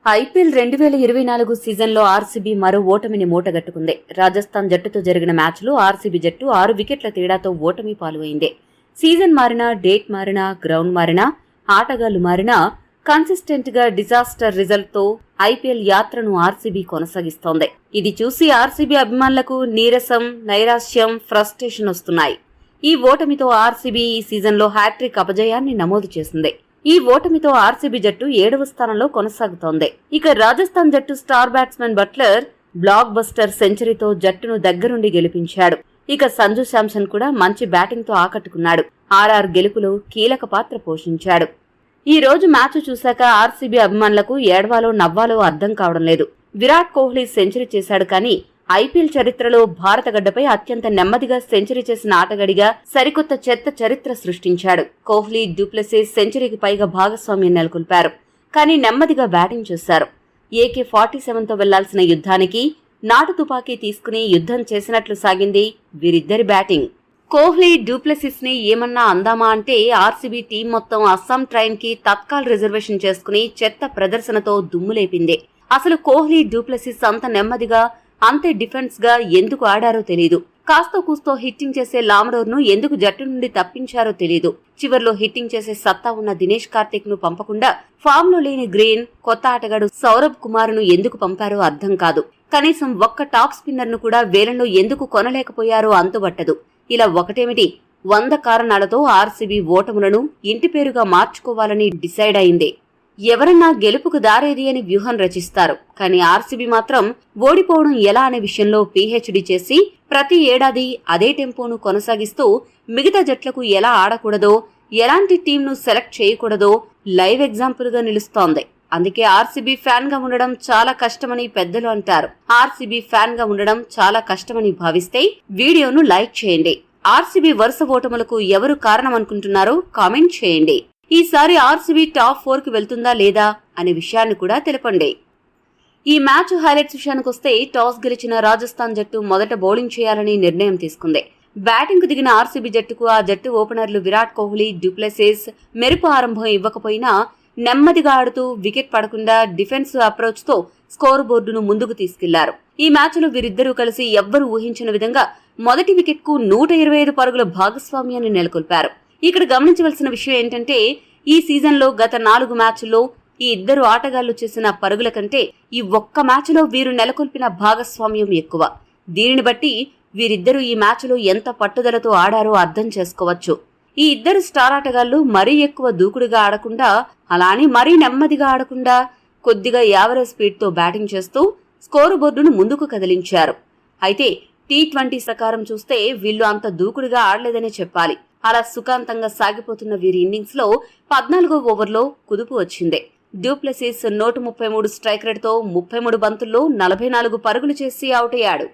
IPL 2024 సీజన్లో RCB మరో ఓటమిని మూటగట్టుకుంది. రాజస్థాన్ జట్టుతో జరిగిన మ్యాచ్లో ఆర్సీబీ జట్టు 6 వికెట్ల తేడాతో ఓటమి పాలైంది. సీజన్ మారినా, డేట్ మారినా, గ్రౌండ్ మారినా, ఆటగాళ్లు మారినా కన్సిస్టెంట్ గా డిజాస్టర్ రిజల్ట్ తో ఐపీఎల్ యాత్రను ఆర్సీబీ కొనసాగిస్తోంది. ఇది చూసి ఆర్సీబీ అభిమానులకు నీరసం, నైరాశ్యం, ఫ్రస్ట్రేషన్ వస్తున్నాయి. ఈ ఓటమితో ఆర్సీబీ ఈ సీజన్లో హ్యాట్రిక్ అపజయాన్ని నమోదు చేసింది. ఈ ఓటమితో ఆర్సీబీ జట్టు 7వ స్థానంలో కొనసాగుతోంది. ఇక రాజస్థాన్ జట్టు star batsman Buttler blockbuster సెంచరీతో జట్టును దగ్గరుండి గెలిపించాడు. ఇక సంజు శాంసన్ కూడా మంచి బ్యాటింగ్ తో ఆకట్టుకున్నాడు. ఆర్ఆర్ గెలుపులో కీలక పాత్ర పోషించాడు. ఈ రోజు మ్యాచ్ చూశాక ఆర్సీబీ అభిమానులకు ఏడవాలో నవ్వాలో అర్థం కావడం లేదు. విరాట్ కోహ్లీ సెంచరీ చేశాడు, కానీ ఐపీఎల్ చరిత్రలో భారత గడ్డపై అత్యంత నెమ్మదిగా సెంచరీ చేసిన ఆటగాడిగా సరికొత్త చెత్త చరిత్ర సృష్టించాడు. కోహ్లీ, డ్యూప్లెసిస్ సెంచరీకి పైగా భాగస్వామ్యం నెలకొల్పారు, కానీ నెమ్మదిగా బ్యాటింగ్ చేశారు. AK-47తో వెళ్లాల్సిన యుద్ధానికి నాటు తుపాకీ తీసుకుని యుద్ధం చేసినట్లు సాగింది వీరిద్దరి బ్యాటింగ్. కోహ్లీ, డ్యూప్లెసిస్ ని ఏమన్నా అందామా అంటే ఆర్సీబీ టీం మొత్తం అస్సాం ట్రైన్ కి తత్కాల్ రిజర్వేషన్ చేసుకుని చెత్త ప్రదర్శనతో దుమ్ములేపింది. అసలు కోహ్లీ, డ్యూప్లెసిస్ అంత నెమ్మదిగా, అంతే డిఫెన్స్ గా ఎందుకు ఆడారో తెలీదు. కాస్తో కూస్తో హిట్టింగ్ చేసే లామరోర్ ను ఎందుకు జట్టు నుండి తప్పించారో తెలీదు. చివర్లో హిట్టింగ్ చేసే సత్తా ఉన్న దినేష్ కార్తిక్ ను పంపకుండా ఫామ్ లో లేని గ్రీన్, కొత్త ఆటగాడు సౌరభ్ కుమార్ ను ఎందుకు పంపారో అర్థం కాదు. కనీసం ఒక్క టాప్ స్పిన్నర్ ను కూడా వేలంలో ఎందుకు కొనలేకపోయారో అంతుబట్టదు. ఇలా ఒకటేమిటి, 100 కారణాలతో ఆర్సీబీ ఓటములను ఇంటి పేరుగా మార్చుకోవాలని డిసైడ్ అయింది. ఎవరన్నా గెలుపుకు దారేది అని వ్యూహం రచిస్తారు, కానీ ఆర్సీబీ మాత్రం ఓడిపోవడం ఎలా అనే విషయంలో పీహెచ్డీ చేసి ప్రతి ఏడాది అదే టెంపోను కొనసాగిస్తూ మిగతా జట్లకు ఎలా ఆడకూడదో, ఎలాంటి టీంను సెలెక్ట్ చేయకూడదో లైవ్ ఎగ్జాంపుల్ గా నిలుస్తోంది. అందుకే ఆర్సీబీ ఫ్యాన్ గా ఉండడం చాలా కష్టమని పెద్దలు అంటారు. ఆర్సీబీ ఫ్యాన్ గా ఉండడం చాలా కష్టమని భావిస్తే వీడియోను లైక్ చేయండి. ఆర్సీబీ వరుస ఓటములకు ఎవరు కారణం అనుకుంటున్నారో కామెంట్ చేయండి. ఈసారి ఆర్సీబీ టాప్ 4 కి వెళ్తుందా లేదా అనే విషయాన్ని కూడా తెలపండి. ఈ మ్యాచ్ హైలైట్స్ విషయానికొస్తే టాస్ గెలిచిన రాజస్థాన్ జట్టు మొదట బౌలింగ్ చేయాలని నిర్ణయం తీసుకుంది. బ్యాటింగ్ కు దిగిన ఆర్సీబీ జట్టుకు ఆ జట్టు ఓపెనర్లు విరాట్ కోహ్లీ, డ్యూప్లెసిస్ మెరుపు ఆరంభం ఇవ్వకపోయినా నెమ్మదిగా ఆడుతూ వికెట్ పడకుండా డిఫెన్స్ అప్రోచ్ తో స్కోర్ బోర్డును ముందుకు తీసుకెళ్లారు. ఈ మ్యాచ్ లో వీరిద్దరూ కలిసి ఎవ్వరూ ఊహించిన విధంగా మొదటి వికెట్ కు 125 పరుగుల భాగస్వామ్యాన్ని నెలకొల్పారు. ఇక్కడ గమనించవలసిన విషయం ఏంటంటే, ఈ సీజన్లో గత 4 మ్యాచ్ల్లో ఈ ఇద్దరు ఆటగాళ్లు చేసిన పరుగుల కంటే ఈ ఒక్క మ్యాచ్లో వీరు నెలకొల్పిన భాగస్వామ్యం ఎక్కువ. దీనిని బట్టి వీరిద్దరూ ఈ మ్యాచ్లో ఎంత పట్టుదలతో ఆడారో అర్థం చేసుకోవచ్చు. ఈ ఇద్దరు స్టార్ ఆటగాళ్లు మరీ ఎక్కువ దూకుడుగా ఆడకుండా, అలానే మరీ నెమ్మదిగా ఆడకుండా కొద్దిగా యావరేజ్ స్పీడ్ తో బ్యాటింగ్ చేస్తూ స్కోరు బోర్డును ముందుకు కదిలించారు. అయితే T20 ప్రకారం చూస్తే వీళ్లు అంత దూకుడుగా ఆడలేదనే చెప్పాలి. అలా సుఖాంతంగా సాగిపోతున్న వీరి ఇన్నింగ్స్ లో 14వ ఓవర్లో కుదుపు వచ్చింది. డ్యూప్లెసిస్ 133 స్ట్రైక్ రేట్ తో 33 బంతుల్లో 44 పరుగులు చేసి అవుట్ అయ్యాడు.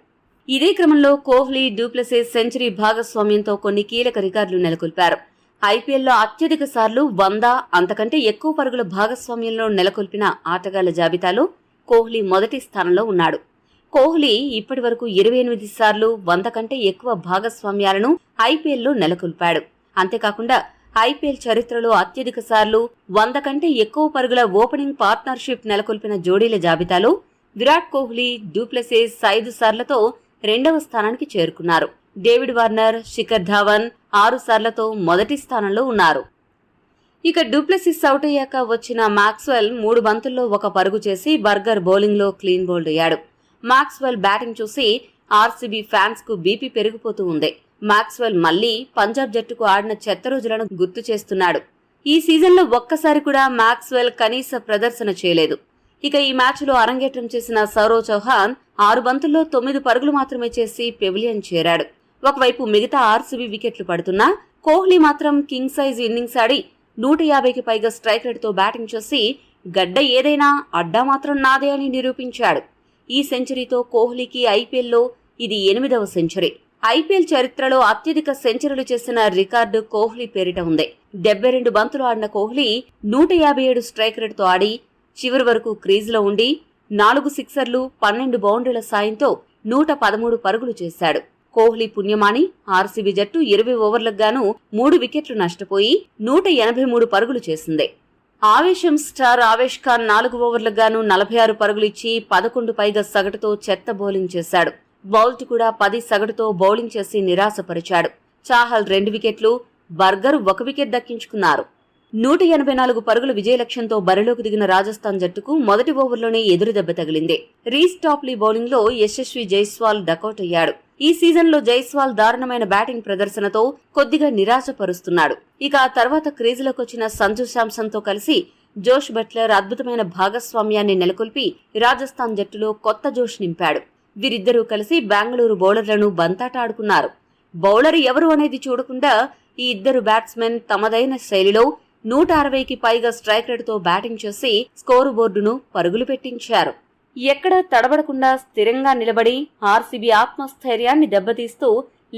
ఇదే క్రమంలో కోహ్లీ, డ్యూప్లెసిస్ సెంచరీ భాగస్వామ్యంతో కొన్ని కీలక రికార్డులు నెలకొల్పారు. ఐపీఎల్లో అత్యధిక సార్లు 100 అంతకంటే ఎక్కువ పరుగుల భాగస్వామ్యంలో నెలకొల్పిన ఆటగాళ్ల జాబితాలో కోహ్లీ మొదటి స్థానంలో ఉన్నాడు. కోహ్లీ ఇప్పటి వరకు 28 సార్లు 100 కంటే ఎక్కువ భాగస్వామ్యాలను ఐపీఎల్లో నెలకొల్పాడు. అంతేకాకుండా ఐపీఎల్ చరిత్రలో అత్యధిక సార్లు 100 కంటే ఎక్కువ పరుగుల ఓపెనింగ్ పార్ట్నర్షిప్ నెలకొల్పిన జోడీల జాబితాలో విరాట్ కోహ్లీ, డ్యూప్లెసిస్ 5 సార్లతో 2వ స్థానానికి చేరుకున్నారు. డేవిడ్ వార్నర్, శిఖర్ ధావన్ 6 సార్లతో మొదటి స్థానంలో ఉన్నారు. ఇక డ్యూప్లెసిస్ అవుట్ అయ్యాక వచ్చిన మాక్స్వెల్ 3 బంతుల్లో 1 పరుగు చేసి బర్గర్ బౌలింగ్ లో క్లీన్ బౌల్డ్ అయ్యాడు. మాక్స్వెల్ బ్యాటింగ్ చూసి ఆర్సీబీ ఫ్యాన్స్ కు బీపీ పెరిగిపోతూ ఉంది. మాక్స్వెల్ మళ్లీ పంజాబ్ జట్టుకు ఆడిన చెత్త రోజులను గుర్తు చేస్తున్నాడు. ఈ సీజన్లో ఒక్కసారి కూడా మాక్స్వెల్ కనీస ప్రదర్శన చేయలేదు. ఇక ఈ మ్యాచ్లో అరంగేట్రం చేసిన సౌరవ్ చౌహాన్ 6 బంతుల్లో 9 పరుగులు మాత్రమే చేసి పెవిలియన్ చేరాడు. ఒకవైపు మిగతా ఆర్సీబీ వికెట్లు పడుతున్నా కోహ్లీ మాత్రం కింగ్ సైజ్ ఇన్నింగ్స్ ఆడి 150కి పైగా స్ట్రైక్ రేట్ తో బ్యాటింగ్ చేసి గడ్డ ఏదైనా అడ్డా మాత్రం నాదే అని నిరూపించాడు. ఈ సెంచరీతో కోహ్లీకి ఐపీఎల్లో ఇది 8వ సెంచరీ. ఐపీఎల్ చరిత్రలో అత్యధిక సెంచరీలు చేసిన రికార్డు కోహ్లీ పేరిట ఉంది. 72 బంతులు ఆడిన కోహ్లీ 157 స్ట్రైక్ రేట్ తో ఆడి చివరి వరకు క్రీజులో ఉండి 4 సిక్సర్లు, 12 బౌండరీల సాయంతో 113 పరుగులు చేశాడు. కోహ్లీ పుణ్యమాని ఆర్సీబీ జట్టు 20 ఓవర్లకు గాను 3 వికెట్లు నష్టపోయి 183 పరుగులు చేసింది. ఆవేశం స్టార్ ఆవేశ్ ఖాన్ 4 ఓవర్లకు గాను 46 పరుగులిచ్చి 11 పైగా సగటుతో చెత్త బౌలింగ్ చేశాడు. బౌల్ట్ కూడా 10 సగటుతో బౌలింగ్ చేసి నిరాశపరిచాడు. చాహల్ 2 వికెట్లు, బర్గర్ 1 వికెట్ దక్కించుకున్నారు. 184 పరుగుల విజయ లక్ష్యంతో బరిలోకి దిగిన రాజస్థాన్ జట్టుకు మొదటి ఓవర్లోనే ఎదురుదెబ్బ తగిలింది. రీస్ టాప్లీ బౌలింగ్ లో యశస్వి జైస్వాల్ డకౌట్ అయ్యాడు. ఈ సీజన్లో జైస్వాల్ దారుణమైన బ్యాటింగ్ ప్రదర్శనతో కొద్దిగా నిరాశపరుస్తున్నాడు. ఇక ఆ తర్వాత క్రీజులోకి వచ్చిన సంజు శాంసన్ తో కలిసి జోష్ బట్లర్ అద్భుతమైన భాగస్వామ్యాన్ని నెలకొల్పి రాజస్థాన్ జట్టులో కొత్త జోష్ నింపాడు. వీరిద్దరూ కలిసి బెంగళూరు బౌలర్లను బంతాట ఆడుకున్నారు. బౌలర్ ఎవరు అనేది చూడకుండా ఈ ఇద్దరు బ్యాట్స్మెన్ తమదైన శైలిలో 160కి పైగా స్ట్రైక్ రేటుతో బ్యాటింగ్ చేసి స్కోరు బోర్డును పరుగులు పెట్టించారు. ఎక్కడా తడబడకుండా స్థిరంగా నిలబడి ఆర్సీబీ ఆత్మస్థైర్యాన్ని దెబ్బతీస్తూ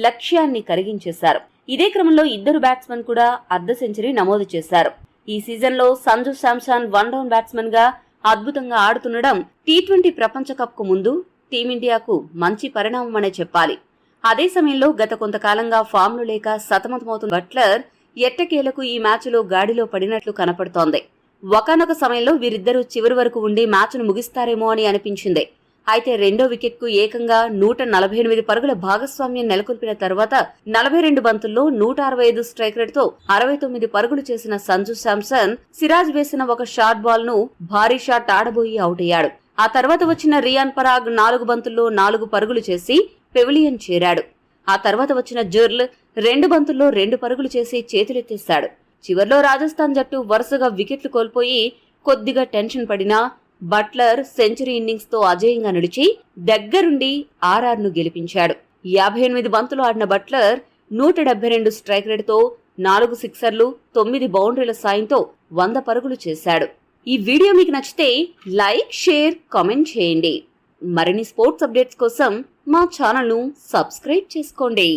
లక్ష్యాన్ని కరిగించేశారు. ఇదే క్రమంలో ఇద్దరు బ్యాట్స్మెన్ కూడా అర్ధ సెంచరీ నమోదు చేశారు. ఈ సీజన్లో సంజు శాంసన్ 1 డౌన్ బ్యాట్స్మెన్ గా అద్భుతంగా ఆడుతుండడం టీ20 ప్రపంచ కప్ కు ముందు టీమిండియాకు మంచి పరిణామమనే చెప్పాలి. అదే సమయంలో గత కొంతకాలంగా ఫామ్లో లేక సతమతమవుతున్న బట్లర్ ఎట్టకేలకు ఈ మ్యాచ్లో గాడిలో పడినట్లు కనపడుతోంది. ఒకానొక సమయంలో వీరిద్దరూ చివరి వరకు ఉండి మ్యాచ్ను ముగిస్తారేమో అని అనిపించింది. అయితే రెండో వికెట్కు ఏకంగా 148 పరుగుల భాగస్వామ్యం నెలకొల్పిన తర్వాత 42 బంతుల్లో 165 స్ట్రైక్ రేటుతో 69 పరుగులు చేసిన సంజు శాంసన్ సిరాజ్ వేసిన ఒక షార్ట్ బాల్ ను భారీ షాట్ ఆడబోయి అవుట్ అయ్యాడు. ఆ తర్వాత వచ్చిన రియాన్ పరాగ్ 4 బంతుల్లో 4 పరుగులు చేసి పెవిలియన్ చేరాడు. ఆ తర్వాత వచ్చిన జుర్ల్ 2 బంతుల్లో 2 పరుగులు చేసి చేతులెత్తేశాడు. చివర్లో రాజస్థాన్ జట్టు వరుసగా వికెట్లు కోల్పోయి కొద్దిగా టెన్షన్ పడినా బట్లర్ సెంచరీ ఇన్నింగ్స్ తో అజేయంగా నడిచి దగ్గరుండి ఆర్ఆర్ను గెలిపించాడు. 58 బంతులు ఆడిన బట్లర్ 172 స్ట్రైక్ రేటుతో 4 సిక్సర్లు 9 బౌండరీల సాయంతో 100 పరుగులు చేశాడు. ఈ వీడియో మీకు నచ్చితే లైక్, షేర్, కామెంట్ చేయండి. మరిన్ని స్పోర్ట్స్ అప్డేట్స్ కోసం మా ఛానల్ను సబ్స్క్రైబ్ చేసుకోండి.